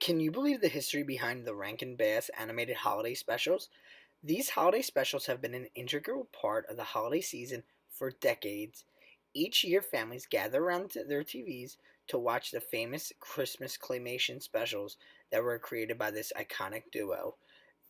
Can you believe the history behind the Rankin Bass animated holiday specials? These holiday specials have been an integral part of the holiday season for decades. Each year, families gather around their TVs to watch the famous Christmas claymation specials that were created by this iconic duo.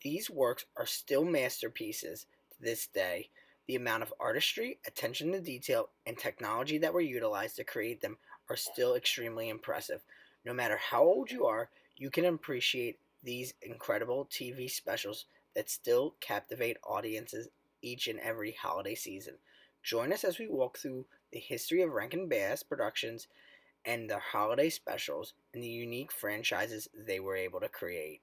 These works are still masterpieces to this day. The amount of artistry, attention to detail, and technology that were utilized to create them are still extremely impressive. No matter how old you are, you can appreciate these incredible TV specials that still captivate audiences each and every holiday season. Join us as we walk through the history of Rankin Bass Productions and their holiday specials and the unique franchises they were able to create.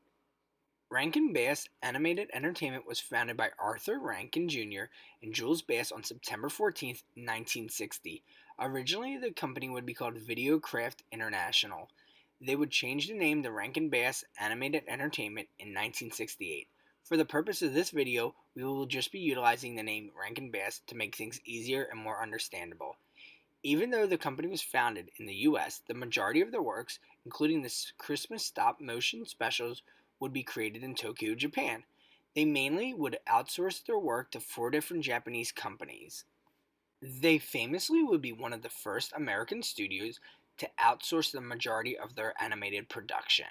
Rankin Bass Animated Entertainment was founded by Arthur Rankin Jr. and Jules Bass on September 14th, 1960. Originally, the company would be called Videocraft International. They would change the name to Rankin Bass Animated Entertainment in 1968. For the purpose of this video, we will just be utilizing the name Rankin Bass to make things easier and more understandable. Even though the company was founded in the US, the majority of their works, including the Christmas stop motion specials, would be created in Tokyo, Japan. They mainly would outsource their work to four different Japanese companies. They famously would be one of the first American studios to outsource the majority of their animated production.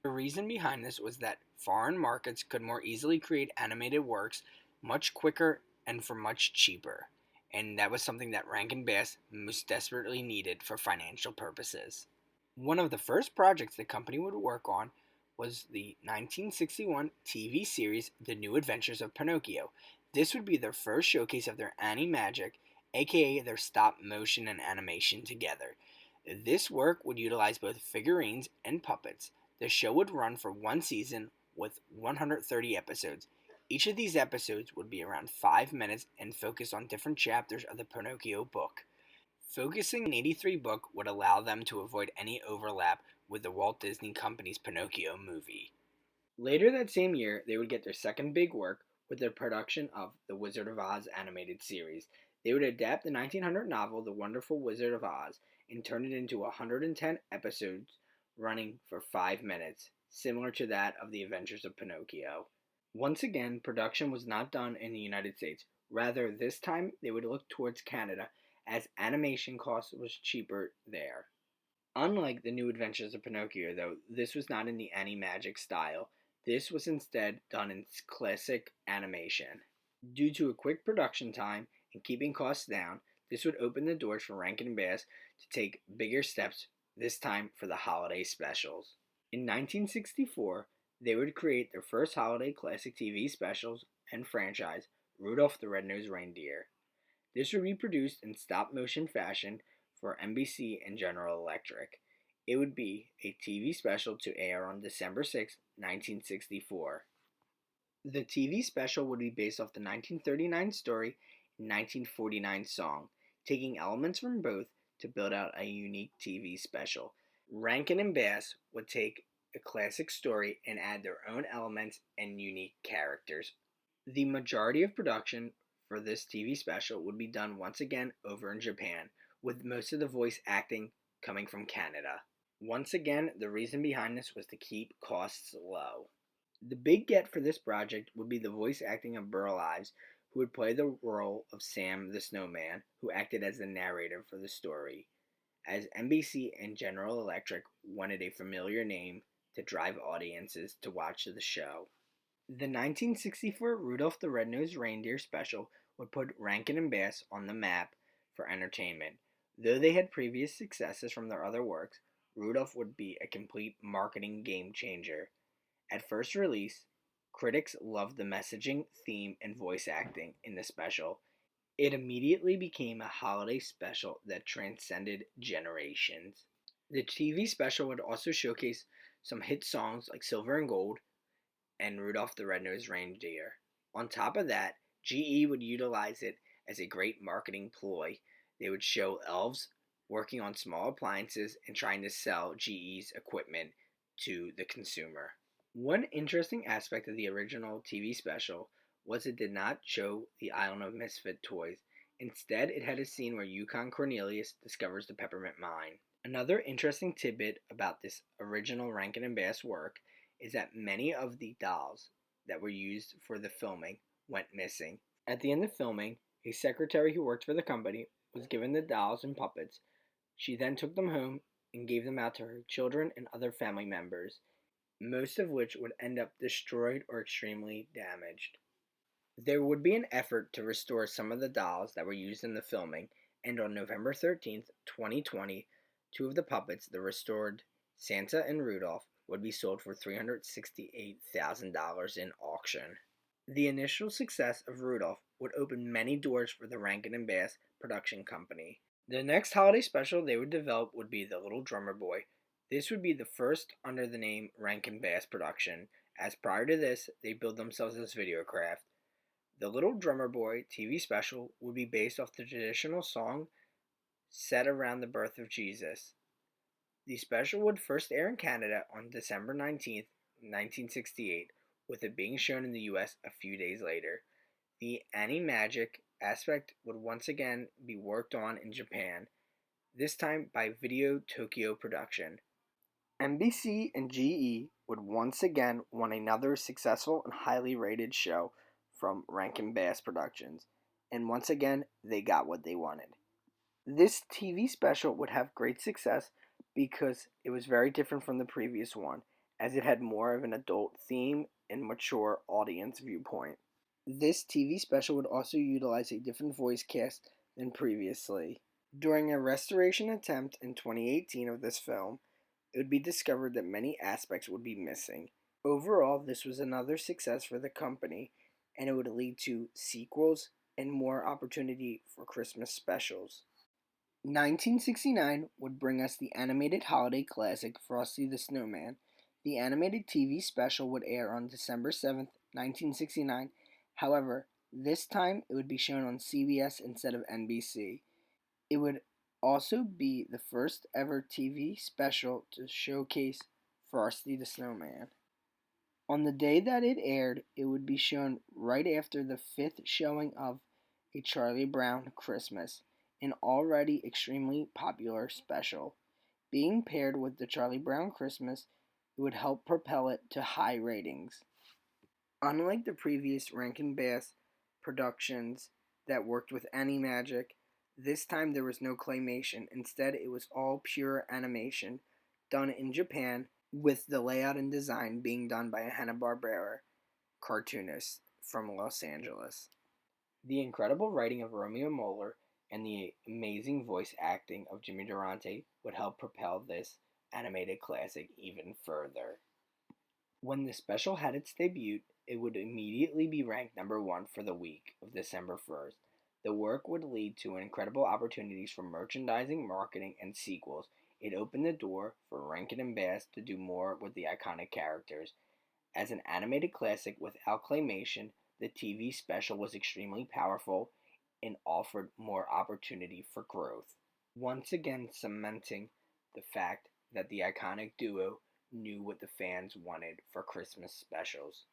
The reason behind this was that foreign markets could more easily create animated works much quicker and for much cheaper, and that was something that Rankin Bass most desperately needed for financial purposes. One of the first projects the company would work on was the 1961 TV series The New Adventures of Pinocchio. This would be their first showcase of their animagic, aka their stop motion and animation together. This work would utilize both figurines and puppets. The show would run for one season with 130 episodes. Each of these episodes would be around 5 minutes and focus on different chapters of the Pinocchio book. Focusing on 83 book would allow them to avoid any overlap with the Walt Disney Company's Pinocchio movie. Later that same year, they would get their second big work with their production of The Wizard of Oz animated series. They would adapt the 1900 novel The Wonderful Wizard of Oz and turn it into 110 episodes running for 5 minutes, similar to that of The Adventures of Pinocchio. Once again, production was not done in the United States. Rather, this time they would look towards Canada as animation cost was cheaper there. Unlike the New Adventures of Pinocchio, though, this was not in the Animagic style. This was instead done in classic animation. Due to a quick production time and keeping costs down, this would open the doors for Rankin Bass to take bigger steps, this time for the holiday specials. In 1964, they would create their first holiday classic TV specials and franchise, Rudolph the Red-Nosed Reindeer. This would be produced in stop motion fashion for NBC and General Electric. It would be a TV special to air on December 6, 1964. The TV special would be based off the 1939 story and 1949 song, taking elements from both to build out a unique TV special. Rankin and Bass would take a classic story and add their own elements and unique characters. The majority of production for this TV special would be done once again over in Japan, with most of the voice acting coming from Canada. Once again, the reason behind this was to keep costs low. The big get for this project would be the voice acting of Burl Ives, who would play the role of Sam the Snowman, who acted as the narrator for the story, as NBC and General Electric wanted a familiar name to drive audiences to watch the show. The 1964 Rudolph the Red-Nosed Reindeer special would put Rankin and Bass on the map for entertainment. Though they had previous successes from their other works, Rudolph would be a complete marketing game changer. At first release, critics loved the messaging, theme, and voice acting in the special. It immediately became a holiday special that transcended generations. The TV special would also showcase some hit songs like Silver and Gold and Rudolph the Red-Nosed Reindeer. On top of that, GE would utilize it as a great marketing ploy. They would show elves working on small appliances and trying to sell GE's equipment to the consumer. One interesting aspect of the original TV special was it did not show the Island of Misfit toys. Instead, it had a scene where Yukon Cornelius discovers the peppermint mine. Another interesting tidbit about this original Rankin Bass work is that many of the dolls that were used for the filming went missing. At the end of filming, a secretary who worked for the company was given the dolls and puppets. She then took them home and gave them out to her children and other family members, most of which would end up destroyed or extremely damaged. There would be an effort to restore some of the dolls that were used in the filming, and on November 13th, 2020, two of the puppets, the restored Santa and Rudolph, would be sold for $368,000 in auction. The initial success of Rudolph would open many doors for the Rankin Bass production company. The next holiday special they would develop would be The Little Drummer Boy. This would be the first under the name Rankin Bass Production, as prior to this, they billed themselves as Videocraft. The Little Drummer Boy TV special would be based off the traditional song set around the birth of Jesus. The special would first air in Canada on December 19th, 1968, with it being shown in the US a few days later. The animagic aspect would once again be worked on in Japan, this time by Video Tokyo Production. NBC and GE would once again want another successful and highly rated show from Rankin Bass Productions, and once again they got what they wanted. This TV special would have great success because it was very different from the previous one, as it had more of an adult theme and mature audience viewpoint. This TV special would also utilize a different voice cast than previously. During a restoration attempt in 2018 of this film, it would be discovered that many aspects would be missing. Overall, this was another success for the company, and it would lead to sequels and more opportunity for Christmas specials. 1969 would bring us the animated holiday classic Frosty the Snowman. The animated TV special would air on December 7th, 1969. However, this time it would be shown on CBS instead of NBC. It would also be the first ever TV special to showcase Frosty the Snowman. On the day that it aired, it would be shown right after the fifth showing of A Charlie Brown Christmas, an already extremely popular special. Being paired with the Charlie Brown Christmas, it would help propel it to high ratings. Unlike the previous Rankin Bass productions that worked with Animagic, this time there was no claymation. Instead, it was all pure animation, done in Japan, with the layout and design being done by a Hanna-Barbera cartoonist from Los Angeles. The incredible writing of Romeo Moeller and the amazing voice acting of Jimmy Durante would help propel this animated classic even further. When the special had its debut, it would immediately be ranked number 1 for the week of December 1st. The work would lead to incredible opportunities for merchandising, marketing, and sequels. It opened the door for Rankin Bass to do more with the iconic characters. As an animated classic without claymation, the TV special was extremely powerful and offered more opportunity for growth, once again cementing the fact that the iconic duo knew what the fans wanted for Christmas specials.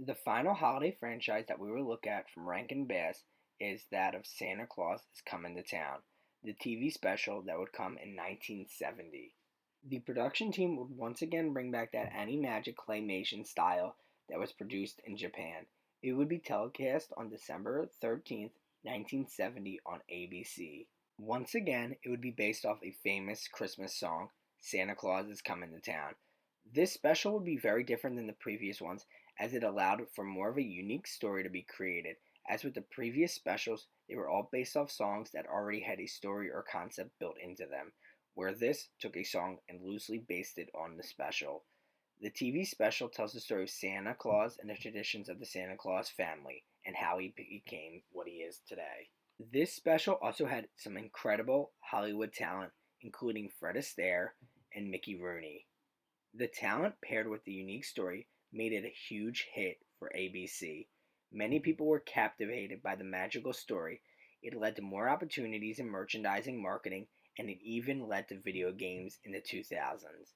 The final holiday franchise that we will look at from Rankin Bass is that of Santa Claus is Coming to Town, the TV special that would come in 1970. The production team would once again bring back that Animagic claymation style that was produced in Japan. It would be telecast on December 13th, 1970 on ABC. Once again, it would be based off a famous Christmas song, Santa Claus is Coming to Town. This special would be very different than the previous ones, as it allowed for more of a unique story to be created. As with the previous specials, they were all based off songs that already had a story or concept built into them, where this took a song and loosely based it on the special. The TV special tells the story of Santa Claus and the traditions of the Santa Claus family, and how he became what he is today. This special also had some incredible Hollywood talent, including Fred Astaire and Mickey Rooney. The talent paired with the unique story made it a huge hit for ABC. Many people were captivated by the magical story. It led to more opportunities in merchandising, marketing, and it even led to video games in the 2000s.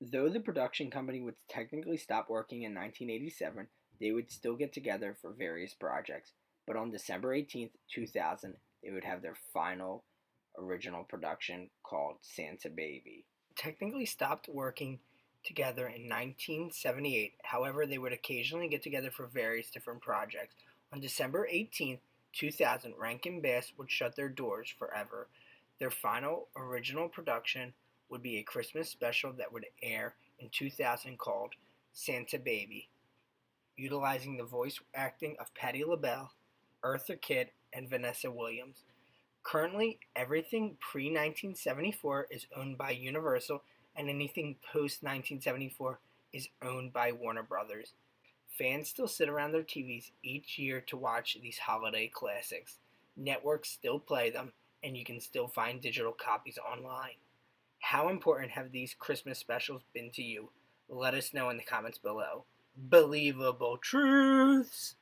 Though the production company would technically stop working in 1987, they would still get together for various projects. But on December 18th, 2000, they would have their final original production called Santa Baby. Technically stopped working together in 1978. However, they would occasionally get together for various different projects. On December 18th, 2000, Rankin Bass would shut their doors forever. Their final original production would be a Christmas special that would air in 2000 called Santa Baby, utilizing the voice acting of Patti LaBelle, Eartha Kitt, and Vanessa Williams. Currently, everything pre 1974 is owned by Universal, and anything post 1974 is owned by Warner Brothers. Fans still sit around their TVs each year to watch these holiday classics. Networks still play them, and you can still find digital copies online. How important have these Christmas specials been to you? Let us know in the comments below. Believable truths!